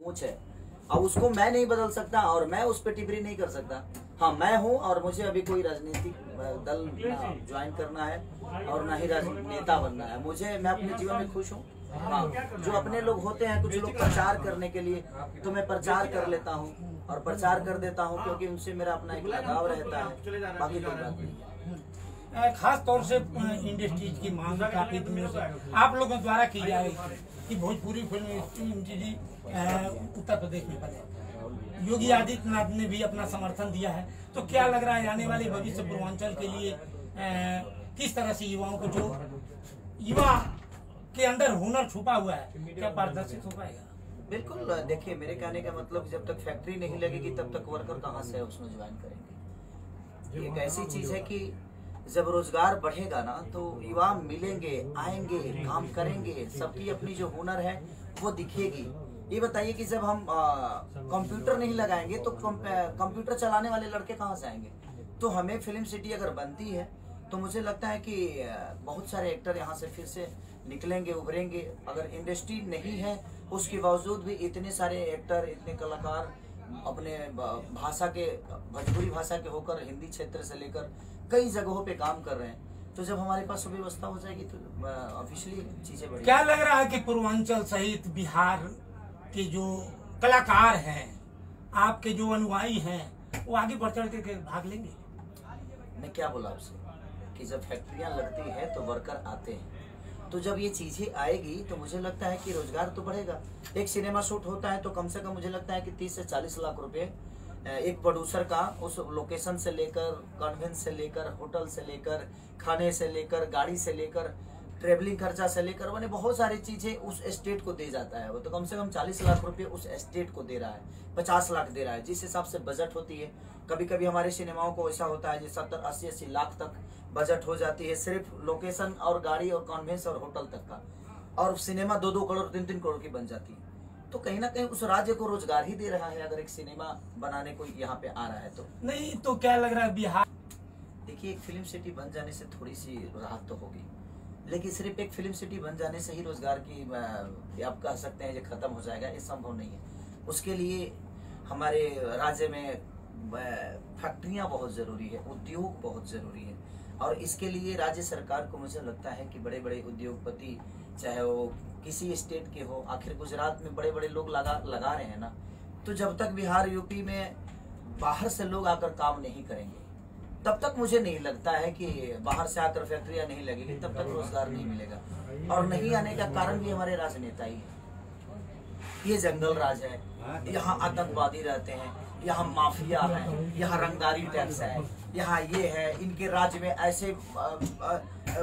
सोच है। अब उसको मैं नहीं बदल सकता और मैं उस पर टिप्पणी नहीं कर सकता। हाँ, मैं हूँ और मुझे अभी कोई राजनीतिक दल ज्वाइन करना है और ना ही राजनेता बनना है। मैं अपने जीवन में खुश हूँ। हाँ, जो अपने लोग होते हैं, कुछ लोग प्रचार करने के लिए, तो मैं प्रचार कर लेता हूँ और प्रचार कर देता हूँ क्योंकि उनसे मेरा अपना एक लगाव रहता है, बाकी कोई बात नहीं है। खास तौर से इंडस्ट्रीज की मांग काफी दिनों से आप लोगों द्वारा की जा रही है कि भोजपुरी फिल्म इंडस्ट्री उत्तर प्रदेश में बने। योगी आदित्यनाथ ने भी अपना समर्थन दिया है, तो क्या लग रहा है आने वाले भविष्य पूर्वांचल के लिए किस तरह से युवाओं को, जो युवा के अंदर हुनर छुपा हुआ है, क्या प्रदर्शित हो पाएगा? बिल्कुल। देखिए, मेरे कहने का मतलब जब तक फैक्ट्री नहीं लगेगी तब तक वर्कर कहाँ से उसमें ज्वाइन करेंगे। एक ऐसी चीज है कि जब रोजगार बढ़ेगा ना तो युवा मिलेंगे, आएंगे, काम करेंगे, सबकी अपनी जो हुनर है वो दिखेगी। ये बताइए कि जब हम कंप्यूटर नहीं लगाएंगे तो कंप्यूटर चलाने वाले लड़के कहाँ से आएंगे? तो हमें फिल्म सिटी अगर बनती है तो मुझे लगता है कि बहुत सारे एक्टर यहाँ से फिर से निकलेंगे, उभरेंगे। अगर इंडस्ट्री नहीं है उसके बावजूद भी इतने सारे एक्टर, इतने कलाकार अपने भाषा के, भोजपुरी भाषा के होकर हिंदी क्षेत्र से लेकर कई जगहों पे काम कर रहे हैं। तो जब हमारे पास सुव्यवस्था हो जाएगी तो ऑफिशियली चीजें बढ़ेंगी। क्या लग रहा है कि पूर्वांचल सहित बिहार के जो कलाकार हैं, आपके जो अनुयायी हैं, वो आगे बढ़ चढ़ के भाग लेंगे? मैं क्या बोला आपसे कि जब फैक्ट्रियां लगती है तो वर्कर आते हैं, तो जब ये चीजें आएगी तो मुझे लगता है कि रोजगार तो बढ़ेगा। एक सिनेमा शूट होता है तो कम से कम मुझे लगता है कि 30 से 40 लाख रुपए एक प्रोड्यूसर का, उस लोकेशन से लेकर, कन्वेंस से लेकर, होटल से लेकर, खाने से लेकर, गाड़ी से लेकर, ट्रेवलिंग खर्चा से लेकर, मैंने बहुत सारी चीजें उस एस्टेट को दे जाता है। वो तो कम से कम 40 लाख रुपए उस एस्टेट को दे रहा है, 50 लाख दे रहा है, जिस हिसाब से बजट होती है। कभी कभी हमारे सिनेमाओं को ऐसा होता है जो 70, 80, 80 लाख तक बजट हो जाती है, सिर्फ लोकेशन और गाड़ी और कॉन्वेंस और होटल तक का, और सिनेमा 2-2 करोड़ 3-3 करोड़ की बन जाती है। तो कहीं ना कहीं उस राज्य को रोजगार ही दे रहा है अगर एक सिनेमा बनाने को यहाँ पे आ रहा है तो। नहीं तो क्या लग रहा है बिहार? देखिए, एक फिल्म सिटी बन जाने से थोड़ी सी राहत तो होगी, लेकिन सिर्फ एक फिल्म सिटी बन जाने से ही रोजगार की आप कह सकते हैं ये खत्म हो जाएगा, ये संभव नहीं है। उसके लिए हमारे राज्य में फैक्ट्रियां बहुत जरूरी है, उद्योग बहुत जरूरी है, और इसके लिए राज्य सरकार को मुझे लगता है कि बड़े बड़े उद्योगपति, चाहे वो किसी स्टेट के हो, आखिर गुजरात में बड़े बड़े लोग लगा रहे हैं ना, तो जब तक बिहार यूपी में बाहर से लोग आकर काम नहीं करेंगे तब तक मुझे नहीं लगता है कि बाहर से आकर फैक्ट्रियां नहीं लगेगी, तब तक रोजगार नहीं मिलेगा। और नहीं आने का कारण भी हमारे राजनेता ही है। ये जंगल राज है, यहाँ आतंकवादी रहते हैं, यहाँ माफिया है, यहाँ रंगदारी टैक्स है, यहाँ ये है, इनके राज्य में ऐसे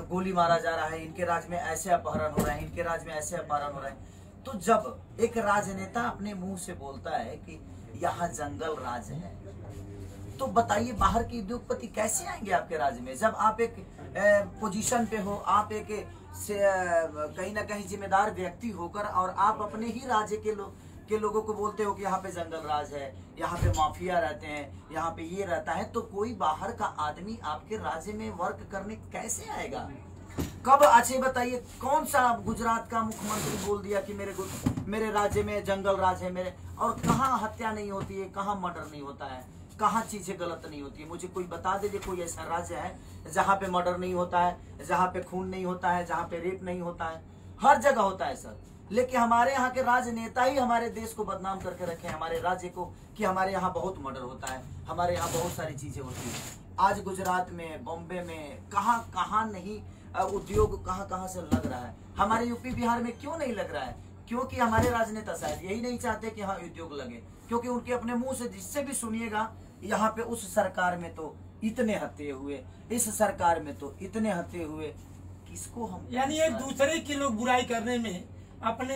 गोली मारा जा रहा है, इनके राज्य में ऐसे अपहरण हो रहे हैं, इनके राज्य में ऐसे अपहरण हो रहे हैं। तो जब एक राजनेता अपने मुंह से बोलता है कि यहाँ जंगल राज है, तो बताइए बाहर के उद्योगपति कैसे आएंगे आपके राज्य में? जब आप एक पोजीशन पे हो, आप एक कहीं ना कहीं जिम्मेदार व्यक्ति होकर, और आप अपने ही राज्य के लोगों को बोलते हो कि यहाँ पे जंगल राज है, यहाँ पे माफिया रहते हैं, यहाँ पे ये रहता है, तो कोई बाहर का आदमी आपके राज्य में वर्क करने कैसे आएगा? कब? अच्छे बताइए, कौन सा गुजरात का मुख्यमंत्री बोल दिया कि मेरे राज्य में जंगल राज है मेरे? और कहाँ हत्या नहीं होती है, कहाँ मर्डर नहीं होता है, कहाँ चीजें गलत नहीं होती है? मुझे कोई बता दीजिए कोई ऐसा राज्य है जहाँ पे मर्डर नहीं होता है, जहाँ पे खून नहीं होता है, जहाँ पे रेप नहीं होता है? हर जगह होता है सर। लेकिन हमारे यहाँ के राजनेता ही हमारे देश को बदनाम करके रखे, हमारे राज्य को, कि हमारे यहाँ बहुत मर्डर होता है, हमारे यहाँ बहुत सारी चीजें होती है। आज गुजरात में, बॉम्बे में, कहाँ कहाँ नहीं उद्योग कहाँ से लग रहा है। हमारे यूपी बिहार में क्यों नहीं लग रहा है? क्योंकि हमारे राजनेता शायद यही नहीं चाहते कि हाँ उद्योग लगे, क्योंकि उनके अपने मुंह से जिससे भी सुनिएगा, यहाँ पे उस सरकार में तो इतने हत्ये हुए, इस सरकार में तो इतने हत्ये हुए, किसको हम, यानी एक दूसरे की लोग बुराई करने में अपने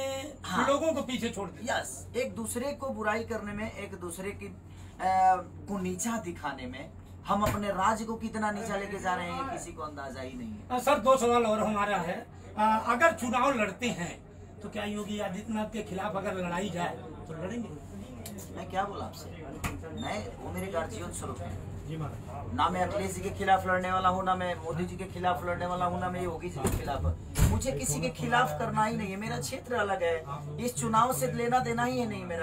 लोगों को पीछे छोड़ देते। यस, एक दूसरे को बुराई करने में, एक दूसरे की को नीचा दिखाने में हम अपने राज्य को कितना नीचा लेके जा रहे हैं किसी को अंदाजा ही नहीं है। सर, 2 सवाल और हमारा है। अगर चुनाव लड़ते हैं तो क्या योगी आदित्यनाथ के खिलाफ अगर लड़ाई जाए तो लड़ेंगे? मैं क्या बोला आपसे, वो मेरे गार्जियन स्वरूप है ना। मैं अखिलेश जी के खिलाफ लड़ने वाला हूँ, ना मैं मोदी जी के खिलाफ लड़ने वाला हूँ, ना मैं योगी जी के खिलाफ। मुझे किसी के खिलाफ करना ही नहीं है, मेरा क्षेत्र अलग है, इस चुनाव से लेना देना ही है नहीं मेरा।